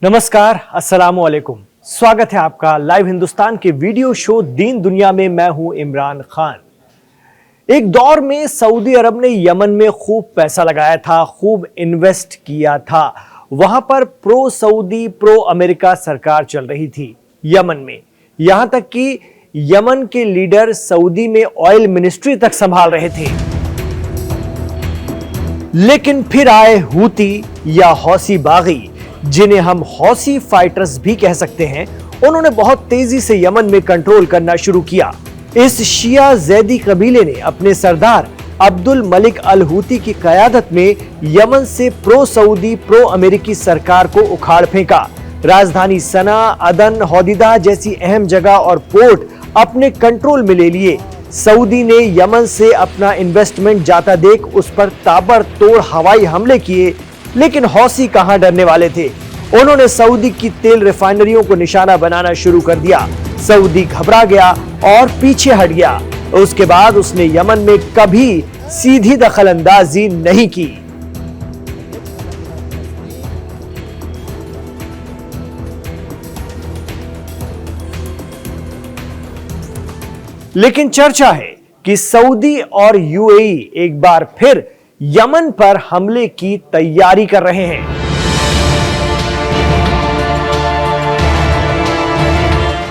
नमस्कार, अस्सलाम वालेकुम। स्वागत है आपका लाइव हिंदुस्तान के वीडियो शो दीन दुनिया में। मैं हूं इमरान खान। एक दौर में सऊदी अरब ने यमन में खूब पैसा लगाया था, खूब इन्वेस्ट किया था। वहां पर प्रो सऊदी प्रो अमेरिका सरकार चल रही थी यमन में। यहां तक कि यमन के लीडर सऊदी में ऑयल मिनिस्ट्री तक संभाल रहे थे। लेकिन फिर आए हूती या हौसी बागी, जिन्हें हम हौसी फाइटर्स भी कह सकते हैं। उन्होंने बहुत तेजी से यमन में कंट्रोल करना शुरू किया। इस शिया जैदी कबीले ने अपने सरदार अब्दुल मलिक अल हूती की कयादत में यमन से प्रो सऊदी प्रो अमेरिकी सरकार को उखाड़ फेंका। राजधानी सना, अदन, हौदीदा जैसी अहम जगह और पोर्ट अपने कंट्रोल में ले लिए। सऊदी ने यमन से अपना इन्वेस्टमेंट जाता देख उस पर ताबड़तोड़ हवाई हमले किए। लेकिन हौसी कहां डरने वाले थे। उन्होंने सऊदी की तेल रिफाइनरियों को निशाना बनाना शुरू कर दिया। सऊदी घबरा गया और पीछे हट गया। उसके बाद उसने यमन में कभी सीधी दखलंदाजी नहीं की। लेकिन चर्चा है कि सऊदी और यूएई एक बार फिर यमन पर हमले की तैयारी कर रहे हैं।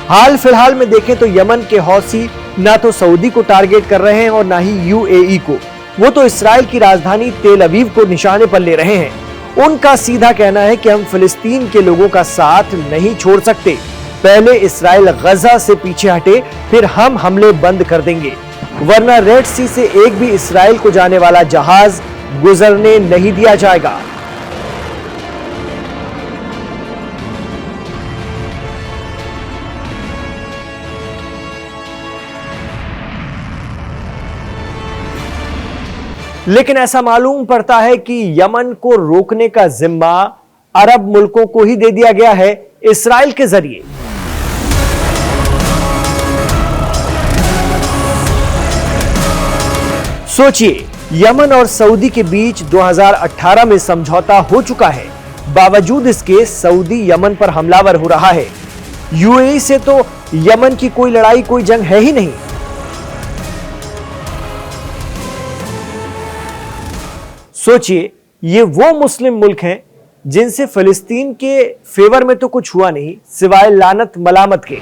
हाल फिलहाल में देखें तो यमन के हौसी ना तो सऊदी को टारगेट कर रहे हैं और ना ही यूएई को। वो तो इस्राएल की राजधानी तेल अवीव को निशाने पर ले रहे हैं। उनका सीधा कहना है कि हम फिलिस्तीन के लोगों का साथ नहीं छोड़ सकते। पहले इस्राएल गजा से पीछे हटे, फिर हम हमले बंद कर देंगे, वरना रेड सी से एक भी इस्राएल को जाने वाला जहाज गुजरने नहीं दिया जाएगा। लेकिन ऐसा मालूम पड़ता है कि यमन को रोकने का जिम्मा अरब मुल्कों को ही दे दिया गया है, इस्राएल के जरिए। सोचिए, यमन और सऊदी के बीच 2018 में समझौता हो चुका है। बावजूद इसके सऊदी यमन पर हमलावर हो रहा है। यूएई से तो यमन की कोई लड़ाई, कोई जंग है ही नहीं। सोचिए, ये वो मुस्लिम मुल्क हैं जिनसे फिलिस्तीन के फेवर में तो कुछ हुआ नहीं, सिवाय लानत मलामत के।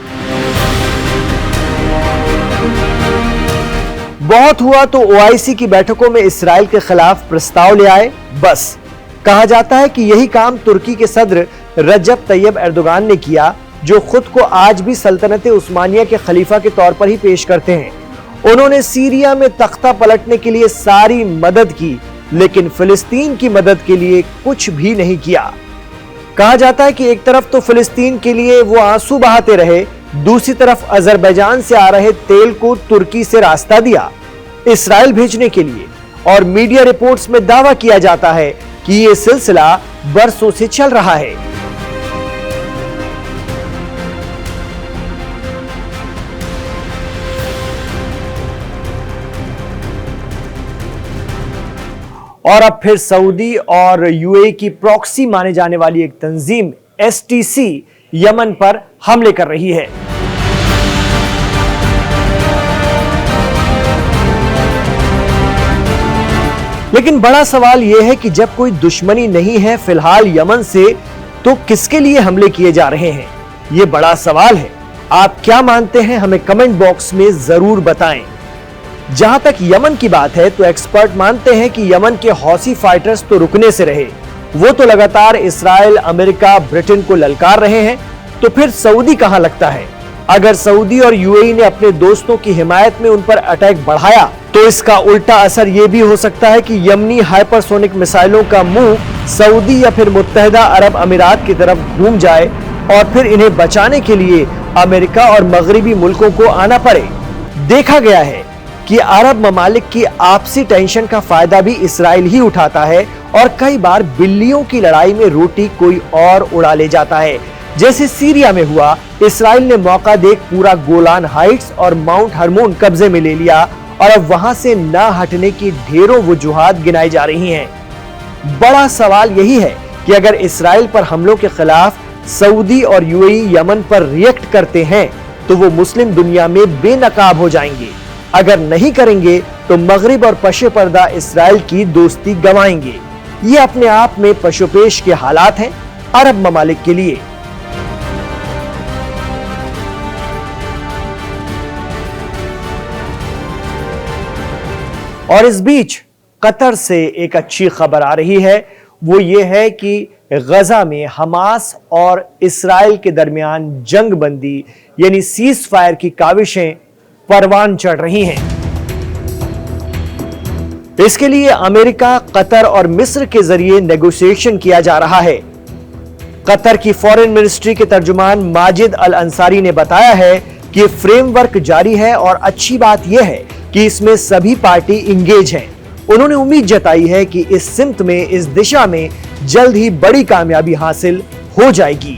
बहुत हुआ तो ओआईसी की बैठकों में इस्राएल के खिलाफ प्रस्ताव ले आए। बस कहा जाता है कि यही काम तुर्की के सदर रजब तैयब एर्दोगान ने किया, जो खुद को आज भी सल्तनत उस्मानिया के खलीफा के तौर पर ही पेश करते हैं। उन्होंने सीरिया में तख्ता पलटने के लिए सारी मदद की, लेकिन फिलिस्तीन की मदद के लिए कुछ भी नहीं किया। कहा जाता है कि एक तरफ तो फिलिस्तीन के लिए वो आंसू बहाते रहे, दूसरी तरफ अजरबैजान से आ रहे तेल को तुर्की से रास्ता दिया इस्राएल भेजने के लिए। और मीडिया रिपोर्ट्स में दावा किया जाता है कि यह सिलसिला बरसों से चल रहा है। और अब फिर सऊदी और यूएई की प्रॉक्सी माने जाने वाली एक तंजीम एसटीसी यमन पर हमले कर रही है। लेकिन बड़ा सवाल यह है कि जब कोई दुश्मनी नहीं है फिलहाल यमन से, तो किसके लिए हमले किए जा रहे हैं? यह बड़ा सवाल है। आप क्या मानते हैं, हमें कमेंट बॉक्स में जरूर बताएं। जहां तक यमन की बात है तो एक्सपर्ट मानते हैं कि यमन के हौसी फाइटर्स तो रुकने से रहे। वो तो लगातार इस्राएल, अमेरिका, ब्रिटेन को ललकार रहे हैं। तो फिर सऊदी कहां लगता है? अगर सऊदी और यूएई ने अपने दोस्तों की हिमायत में उन पर अटैक बढ़ाया तो इसका उल्टा असर यह भी हो सकता है कि यमनी हाइपरसोनिक मिसाइलों का मुंह सऊदी या फिर मुत्तहिदा अरब अमीरात की तरफ घूम जाए और फिर इन्हें बचाने के लिए अमेरिका और मगरिबी मुल्कों को आना पड़े। देखा गया है कि अरब ममालिक की आपसी टेंशन का फायदा भी इस्राएल ही उठाता है और कई बार बिल्लियों की लड़ाई में रोटी कोई और उड़ा ले जाता है। जैसे सीरिया में हुआ, इस्राएल ने मौका देख पूरा गोलान हाइट्स और माउंट हरमोन कब्जे में ले लिया और अब वहां से न हटने की ढेरों वजूहात गिनाई जा रही हैं। बड़ा सवाल यही है कि अगर इस्राएल पर हमलों के खिलाफ सऊदी और यूएई यमन पर रिएक्ट करते हैं तो वो मुस्लिम दुनिया में बेनकाब हो जाएंगे। अगर नहीं करेंगे तो मगरिब और पशे पर्दा इसराइल की दोस्ती गंवाएंगे। ये अपने आप में पशोपेश के हालात हैं अरब ममालिक के लिए। और इस बीच कतर से एक अच्छी खबर आ रही है, वो ये है कि गजा में हमास और इसराइल के दरमियान जंग बंदी यानी सीज फायर की काविशें परवान चढ़ रही हैं। इसके लिए अमेरिका, कतर और मिस्र के जरिए नेगोशिएशन किया जा रहा है। कतर की फॉरेन मिनिस्ट्री के तर्जुमान माजिद अल अंसारी ने बताया है कि फ्रेमवर्क जारी है और अच्छी बात यह है कि इसमें सभी पार्टी इंगेज हैं। उन्होंने उम्मीद जताई है कि इस सिमत में, इस दिशा में जल्द ही बड़ी कामयाबी हासिल हो जाएगी।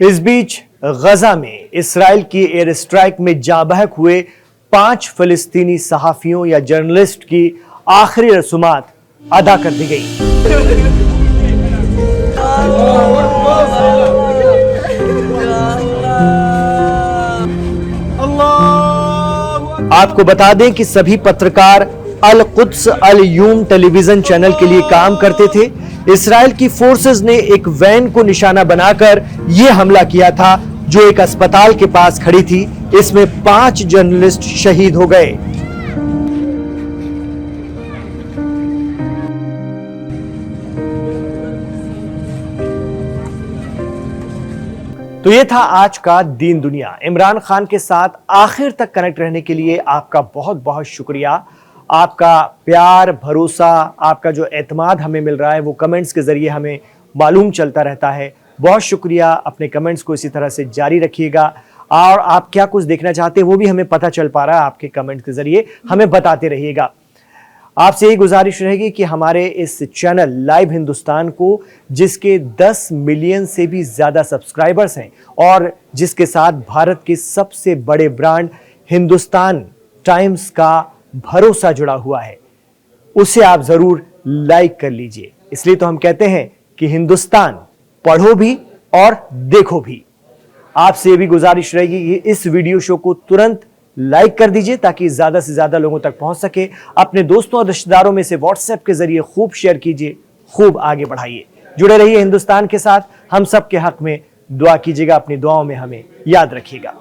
इस बीच गजा में इसराइल की एयर स्ट्राइक में जाँ बहक हुए 5 फिलिस्तीनी सहाफियों या जर्नलिस्ट की आखिरी रसूमात अदा कर दी गई। आपको बता दें कि सभी पत्रकार अल कुद्स अल यूम टेलीविजन चैनल के लिए काम करते थे। इसराइल की फोर्सेस ने एक वैन को निशाना बनाकर यह हमला किया था जो एक अस्पताल के पास खड़ी थी। इसमें 5 जर्नलिस्ट शहीद हो गए। तो ये था आज का दीन दुनिया। इमरान खान के साथ आखिर तक कनेक्ट रहने के लिए आपका बहुत बहुत शुक्रिया। आपका प्यार, भरोसा, आपका जो एतमाद हमें मिल रहा है वो कमेंट्स के जरिए हमें मालूम चलता रहता है। बहुत शुक्रिया। अपने कमेंट्स को इसी तरह से जारी रखिएगा और आप क्या कुछ देखना चाहते हैं वो भी हमें पता चल पा रहा है आपके कमेंट्स के जरिए, हमें बताते रहिएगा। आपसे यही गुजारिश रहेगी कि हमारे इस चैनल लाइव हिंदुस्तान को, जिसके 10 मिलियन से भी ज़्यादा सब्सक्राइबर्स हैं और जिसके साथ भारत के सबसे बड़े ब्रांड हिंदुस्तान टाइम्स का भरोसा जुड़ा हुआ है, उसे आप ज़रूर लाइक कर लीजिए। इसलिए तो हम कहते हैं कि हिंदुस्तान पढ़ो भी और देखो भी। आपसे ये भी गुजारिश रहेगी कि इस वीडियो शो को तुरंत लाइक कर दीजिए ताकि ज्यादा से ज्यादा लोगों तक पहुंच सके। अपने दोस्तों और रिश्तेदारों में से व्हाट्सएप के जरिए खूब शेयर कीजिए, खूब आगे बढ़ाइए। जुड़े रहिए हिंदुस्तान के साथ। हम सब के हक में दुआ कीजिएगा, अपनी दुआओं में हमें याद रखिएगा।